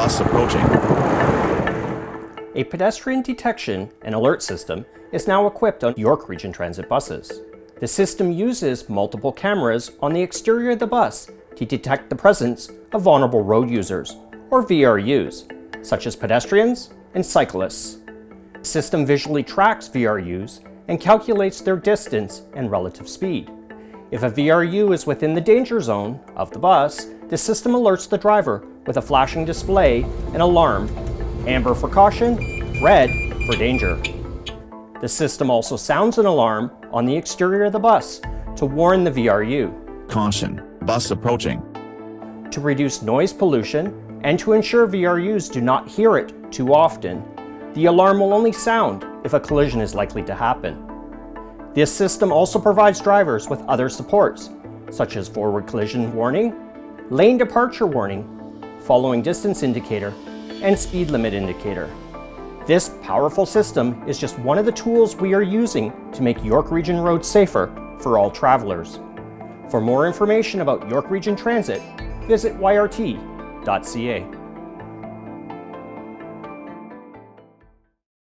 bus approaching. A pedestrian detection and alert system is now equipped on York Region Transit buses. The system uses multiple cameras on the exterior of the bus to detect the presence of vulnerable road users, or VRUs, such as pedestrians and cyclists. The system visually tracks VRUs and calculates their distance and relative speed. If a VRU is within the danger zone of the bus, the system alerts the driver with a flashing display and alarm: amber for caution, red for danger. The system also sounds an alarm on the exterior of the bus to warn the VRU. Caution, bus approaching. To reduce noise pollution and to ensure VRUs do not hear it too often, the alarm will only sound if a collision is likely to happen. This system also provides drivers with other supports, such as forward collision warning, lane departure warning, following distance indicator, and speed limit indicator. This powerful system is just one of the tools we are using to make York Region roads safer for all travelers. For more information about York Region Transit, visit yrt.ca.